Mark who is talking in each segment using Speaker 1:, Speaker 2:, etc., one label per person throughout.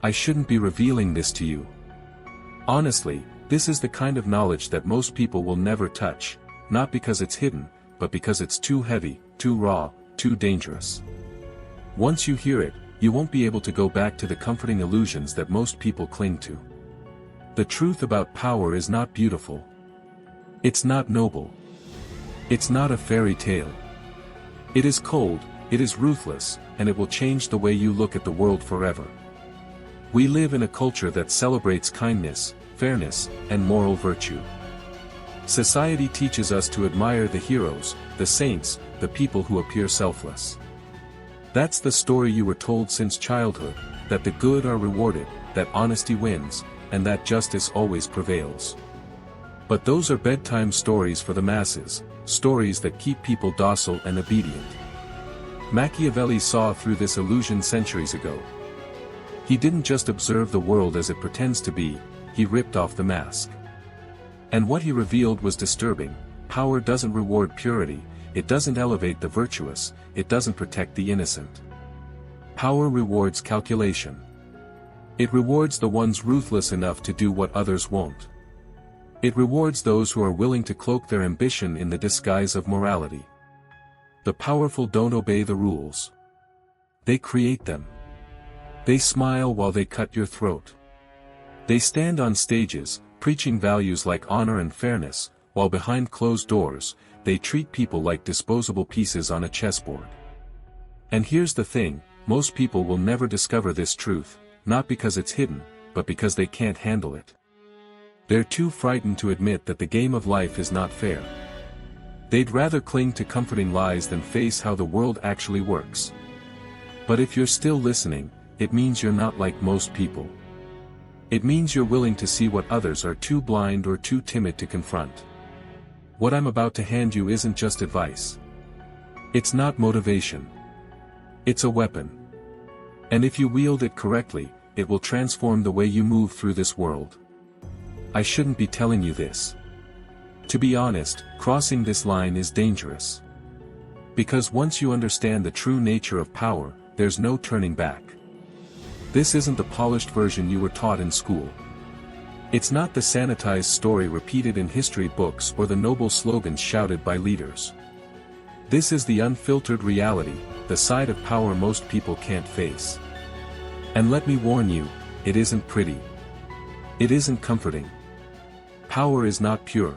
Speaker 1: I shouldn't be revealing this to you. Honestly, this is the kind of knowledge that most people will never touch, not because it's hidden, but because it's too heavy, too raw, too dangerous. Once you hear it, you won't be able to go back to the comforting illusions that most people cling to. The truth about power is not beautiful. It's not noble. It's not a fairy tale. It is cold, it is ruthless, and it will change the way you look at the world forever. We live in a culture that celebrates kindness, fairness, and moral virtue. Society teaches us to admire the heroes, the saints, the people who appear selfless. That's the story you were told since childhood, that the good are rewarded, that honesty wins, and that justice always prevails. But those are bedtime stories for the masses, stories that keep people docile and obedient. Machiavelli saw through this illusion centuries ago. He didn't just observe the world as it pretends to be, he ripped off the mask. And what he revealed was disturbing. Power doesn't reward purity, it doesn't elevate the virtuous, it doesn't protect the innocent. Power rewards calculation. It rewards the ones ruthless enough to do what others won't. It rewards those who are willing to cloak their ambition in the disguise of morality. The powerful don't obey the rules. They create them. They smile while they cut your throat. They stand on stages, preaching values like honor and fairness, while behind closed doors, they treat people like disposable pieces on a chessboard. And here's the thing, most people will never discover this truth, not because it's hidden, but because they can't handle it. They're too frightened to admit that the game of life is not fair. They'd rather cling to comforting lies than face how the world actually works. But if you're still listening, it means you're not like most people. It means you're willing to see what others are too blind or too timid to confront. What I'm about to hand you isn't just advice. It's not motivation. It's a weapon. And if you wield it correctly, it will transform the way you move through this world. I shouldn't be telling you this. To be honest, crossing this line is dangerous. Because once you understand the true nature of power, there's no turning back. This isn't the polished version you were taught in school. It's not the sanitized story repeated in history books or the noble slogans shouted by leaders. This is the unfiltered reality, the side of power most people can't face. And let me warn you, it isn't pretty. It isn't comforting. Power is not pure.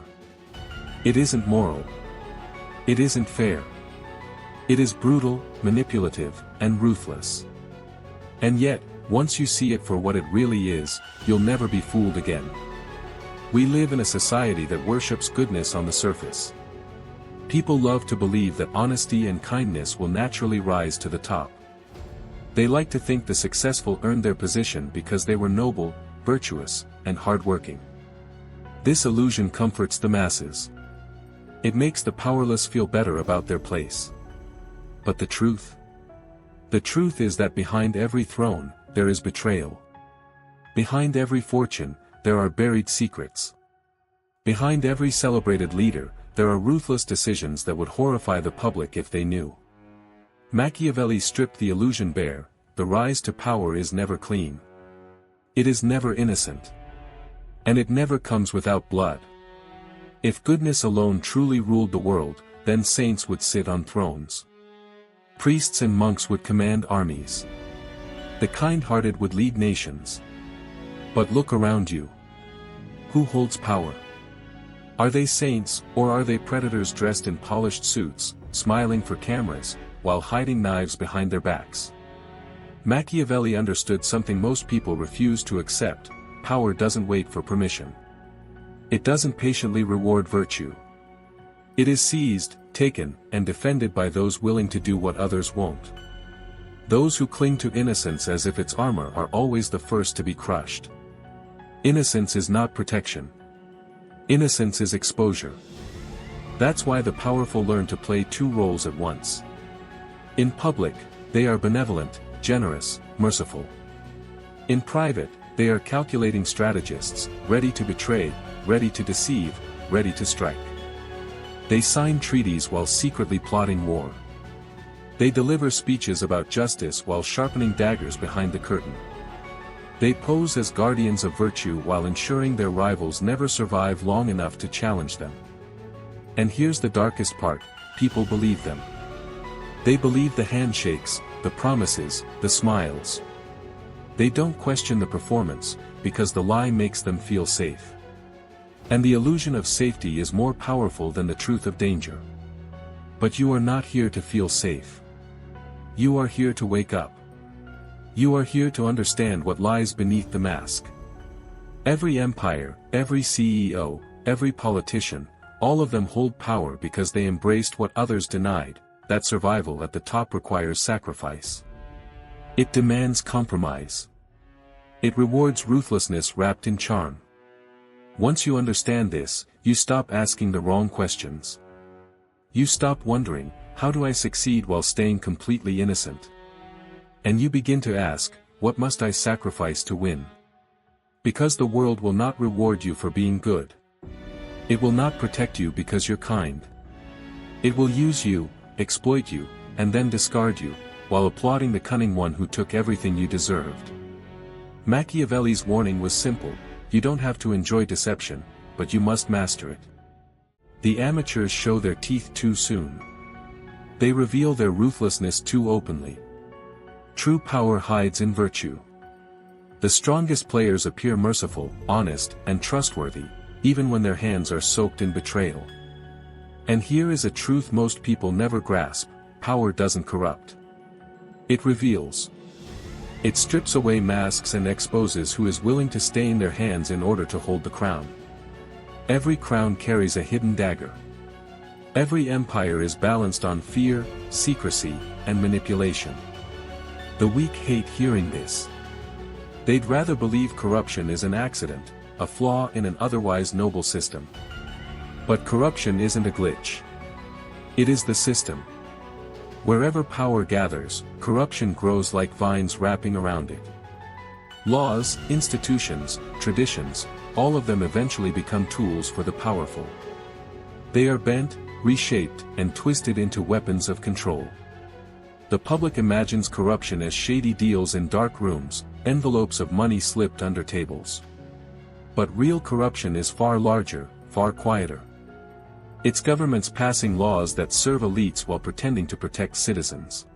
Speaker 1: It isn't moral. It isn't fair. It is brutal, manipulative, and ruthless. And yet, once you see it for what it really is, you'll never be fooled again. We live in a society that worships goodness on the surface. People love to believe that honesty and kindness will naturally rise to the top. They like to think the successful earned their position because they were noble, virtuous, and hardworking. This illusion comforts the masses. It makes the powerless feel better about their place. But the truth? The truth is that behind every throne, there is betrayal. Behind every fortune, there are buried secrets. Behind every celebrated leader, there are ruthless decisions that would horrify the public if they knew. Machiavelli stripped the illusion bare. The rise to power is never clean. It is never innocent. And it never comes without blood. If goodness alone truly ruled the world, then saints would sit on thrones. Priests and monks would command armies. The kind-hearted would lead nations. But look around you. Who holds power? Are they saints, or are they predators dressed in polished suits, smiling for cameras, while hiding knives behind their backs? Machiavelli understood something most people refuse to accept: power doesn't wait for permission. It doesn't patiently reward virtue. It is seized, taken, and defended by those willing to do what others won't. Those who cling to innocence as if it's armor are always the first to be crushed. Innocence is not protection. Innocence is exposure. That's why the powerful learn to play two roles at once. In public, they are benevolent, generous, merciful. In private, they are calculating strategists, ready to betray, ready to deceive, ready to strike. They sign treaties while secretly plotting war. They deliver speeches about justice while sharpening daggers behind the curtain. They pose as guardians of virtue while ensuring their rivals never survive long enough to challenge them. And here's the darkest part, people believe them. They believe the handshakes, the promises, the smiles. They don't question the performance, because the lie makes them feel safe. And the illusion of safety is more powerful than the truth of danger. But you are not here to feel safe. You are here to wake up. You are here to understand what lies beneath the mask. Every empire, every CEO, every politician, all of them hold power because they embraced what others denied, that survival at the top requires sacrifice. It demands compromise. It rewards ruthlessness wrapped in charm. Once you understand this, you stop asking the wrong questions. You stop wondering, how do I succeed while staying completely innocent? And you begin to ask, what must I sacrifice to win? Because the world will not reward you for being good. It will not protect you because you're kind. It will use you, exploit you, and then discard you, while applauding the cunning one who took everything you deserved. Machiavelli's warning was simple: you don't have to enjoy deception, but you must master it. The amateurs show their teeth too soon. They reveal their ruthlessness too openly. True power hides in virtue. The strongest players appear merciful, honest, and trustworthy, even when their hands are soaked in betrayal. And here is a truth most people never grasp: power doesn't corrupt. It reveals. It strips away masks and exposes who is willing to stain their hands in order to hold the crown. Every crown carries a hidden dagger. Every empire is balanced on fear, secrecy, and manipulation. The weak hate hearing this. They'd rather believe corruption is an accident, a flaw in an otherwise noble system. But corruption isn't a glitch. It is the system. Wherever power gathers, corruption grows like vines wrapping around it. Laws, institutions, traditions, all of them eventually become tools for the powerful. They are bent, reshaped, and twisted into weapons of control. The public imagines corruption as shady deals in dark rooms, envelopes of money slipped under tables. But real corruption is far larger, far quieter. It's governments passing laws that serve elites while pretending to protect citizens.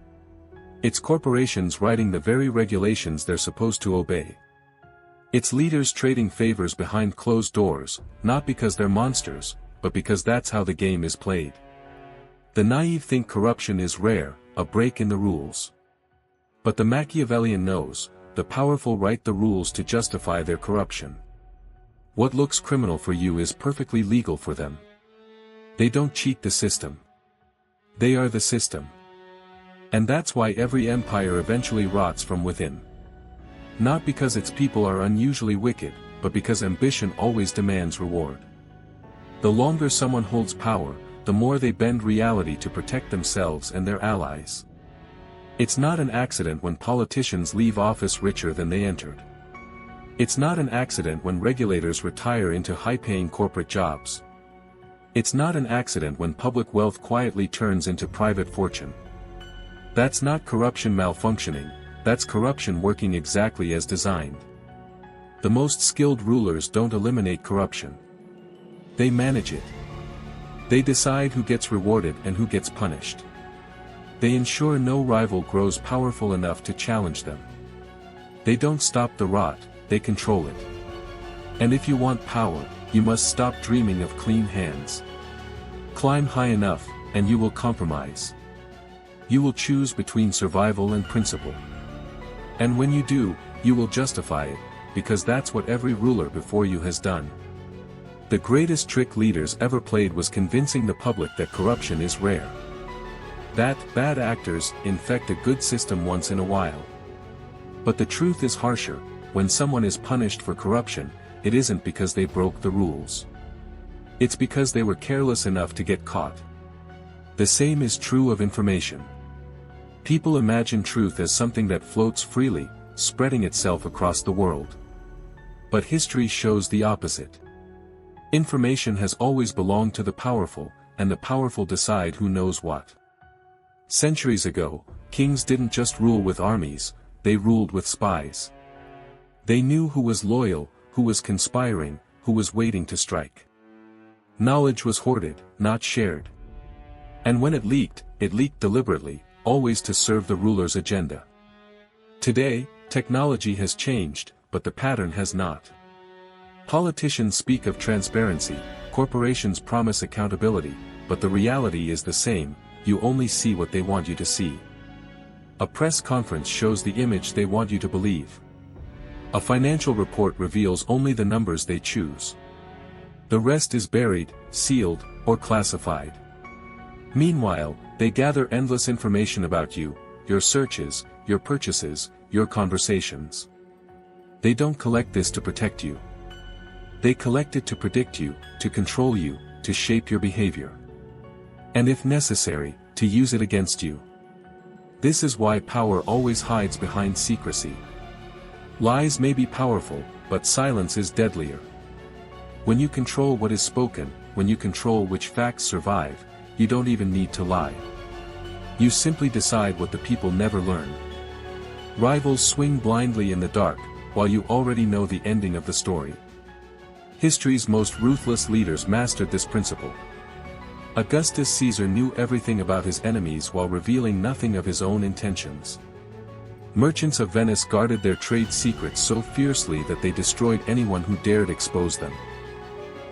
Speaker 1: It's corporations writing the very regulations they're supposed to obey. It's leaders trading favors behind closed doors, not because they're monsters, but because that's how the game is played. The naive think corruption is rare, a break in the rules. But the Machiavellian knows, the powerful write the rules to justify their corruption. What looks criminal for you is perfectly legal for them. They don't cheat the system. They are the system. And that's why every empire eventually rots from within. Not because its people are unusually wicked, but because ambition always demands reward. The longer someone holds power, the more they bend reality to protect themselves and their allies. It's not an accident when politicians leave office richer than they entered. It's not an accident when regulators retire into high-paying corporate jobs. It's not an accident when public wealth quietly turns into private fortune. That's not corruption malfunctioning, that's corruption working exactly as designed. The most skilled rulers don't eliminate corruption. They manage it. They decide who gets rewarded and who gets punished. They ensure no rival grows powerful enough to challenge them. They don't stop the rot, they control it. And if you want power, you must stop dreaming of clean hands. Climb high enough, and you will compromise. You will choose between survival and principle. And when you do, you will justify it, because that's what every ruler before you has done. The greatest trick leaders ever played was convincing the public that corruption is rare. That bad actors infect a good system once in a while. But the truth is harsher: when someone is punished for corruption, it isn't because they broke the rules. It's because they were careless enough to get caught. The same is true of information. People imagine truth as something that floats freely, spreading itself across the world. But history shows the opposite. Information has always belonged to the powerful, and the powerful decide who knows what. Centuries ago, kings didn't just rule with armies, they ruled with spies. They knew who was loyal, who was conspiring, who was waiting to strike. Knowledge was hoarded, not shared. And when it leaked deliberately, always to serve the ruler's agenda. Today, technology has changed, but the pattern has not. Politicians speak of transparency, corporations promise accountability, but the reality is the same: you only see what they want you to see. A press conference shows the image they want you to believe. A financial report reveals only the numbers they choose. The rest is buried, sealed, or classified. Meanwhile, they gather endless information about you, your searches, your purchases, your conversations. They don't collect this to protect you. They collect it to predict you, to control you, to shape your behavior. And if necessary, to use it against you. This is why power always hides behind secrecy. Lies may be powerful, but silence is deadlier. When you control what is spoken, when you control which facts survive, you don't even need to lie. You simply decide what the people never learn. Rivals swing blindly in the dark, while you already know the ending of the story. History's most ruthless leaders mastered this principle. Augustus Caesar knew everything about his enemies while revealing nothing of his own intentions. Merchants of Venice guarded their trade secrets so fiercely that they destroyed anyone who dared expose them.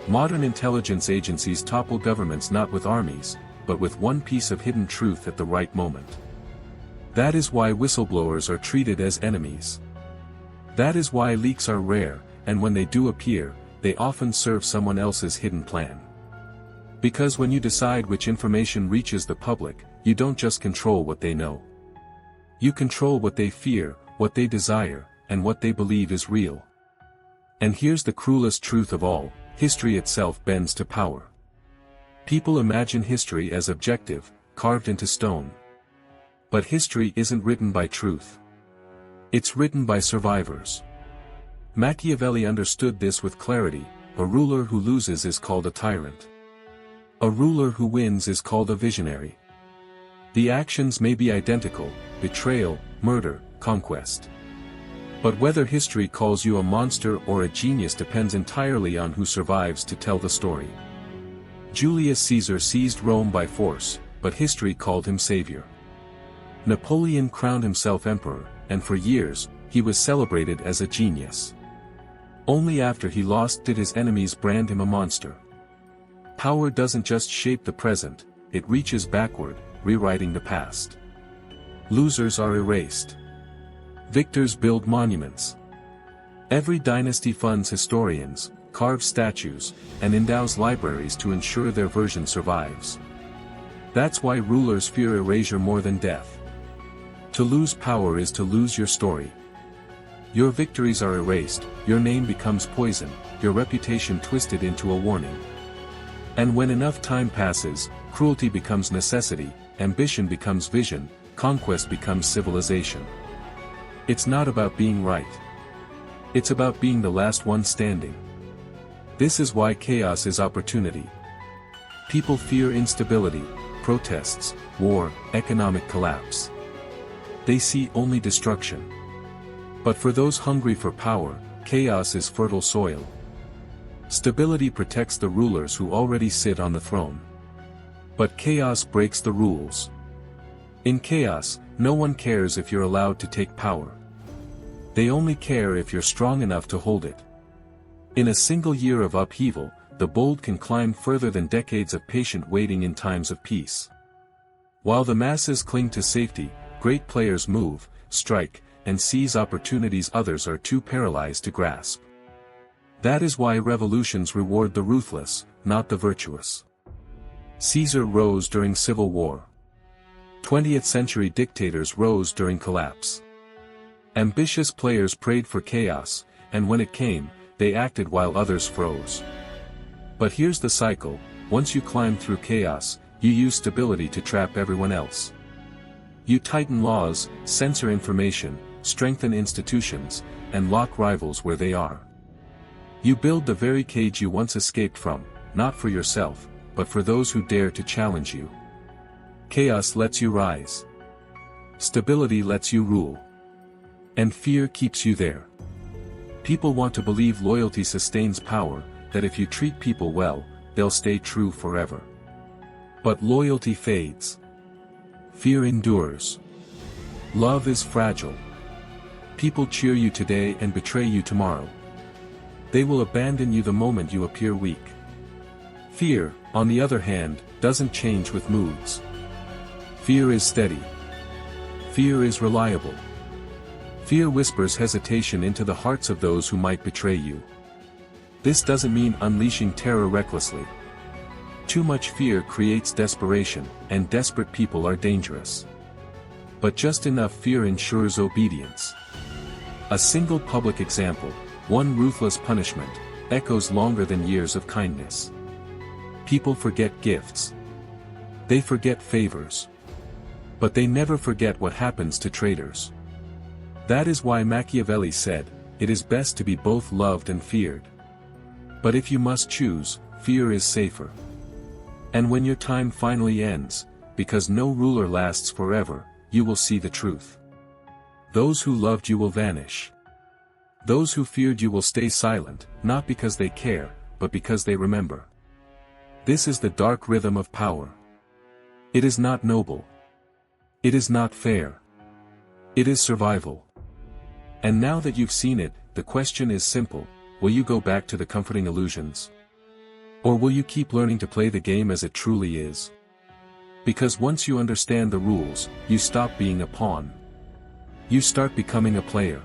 Speaker 1: Modern intelligence agencies topple governments not with armies, but with one piece of hidden truth at the right moment. That is why whistleblowers are treated as enemies. That is why leaks are rare, and when they do appear, they often serve someone else's hidden plan. Because when you decide which information reaches the public, you don't just control what they know. You control what they fear, what they desire, and what they believe is real. And here's the cruelest truth of all: history itself bends to power. People imagine history as objective, carved into stone. But history isn't written by truth. It's written by survivors. Machiavelli understood this with clarity: a ruler who loses is called a tyrant. A ruler who wins is called a visionary. The actions may be identical: betrayal, murder, conquest. But whether history calls you a monster or a genius depends entirely on who survives to tell the story. Julius Caesar seized Rome by force, but history called him savior. Napoleon crowned himself emperor, and for years, he was celebrated as a genius. Only after he lost did his enemies brand him a monster. Power doesn't just shape the present, it reaches backward, rewriting the past. Losers are erased. Victors build monuments. Every dynasty funds historians, carves statues, and endows libraries to ensure their version survives. That's why rulers fear erasure more than death. To lose power is to lose your story. Your victories are erased, your name becomes poison, your reputation twisted into a warning. And when enough time passes, cruelty becomes necessity, ambition becomes vision, conquest becomes civilization. It's not about being right. It's about being the last one standing. This is why chaos is opportunity. People fear instability, protests, war, economic collapse. They see only destruction. But for those hungry for power, chaos is fertile soil. Stability protects the rulers who already sit on the throne. But chaos breaks the rules. In chaos, no one cares if you're allowed to take power. They only care if you're strong enough to hold it. In a single year of upheaval, the bold can climb further than decades of patient waiting in times of peace. While the masses cling to safety, great players move, strike, and seize opportunities others are too paralyzed to grasp. That is why revolutions reward the ruthless, not the virtuous. Caesar rose during civil war. 20th century dictators rose during collapse. Ambitious players prayed for chaos, and when it came, they acted while others froze. But here's the cycle: once you climb through chaos, you use stability to trap everyone else. You tighten laws, censor information, strengthen institutions, and lock rivals where they are. You build the very cage you once escaped from, not for yourself, but for those who dare to challenge you. Chaos lets you rise. Stability lets you rule. And fear keeps you there. People want to believe loyalty sustains power, that if you treat people well, they'll stay true forever. But loyalty fades. Fear endures. Love is fragile. People cheer you today and betray you tomorrow. They will abandon you the moment you appear weak. Fear, on the other hand, doesn't change with moods. Fear is steady. Fear is reliable. Fear whispers hesitation into the hearts of those who might betray you. This doesn't mean unleashing terror recklessly. Too much fear creates desperation, and desperate people are dangerous. But just enough fear ensures obedience. A single public example, one ruthless punishment, echoes longer than years of kindness. People forget gifts. They forget favors. But they never forget what happens to traitors. That is why Machiavelli said, "It is best to be both loved and feared." But if you must choose, fear is safer. And when your time finally ends, because no ruler lasts forever, you will see the truth. Those who loved you will vanish. Those who feared you will stay silent, not because they care, but because they remember. This is the dark rhythm of power. It is not noble. It is not fair. It is survival. And now that you've seen it, the question is simple: will you go back to the comforting illusions? Or will you keep learning to play the game as it truly is? Because once you understand the rules, you stop being a pawn. You start becoming a player.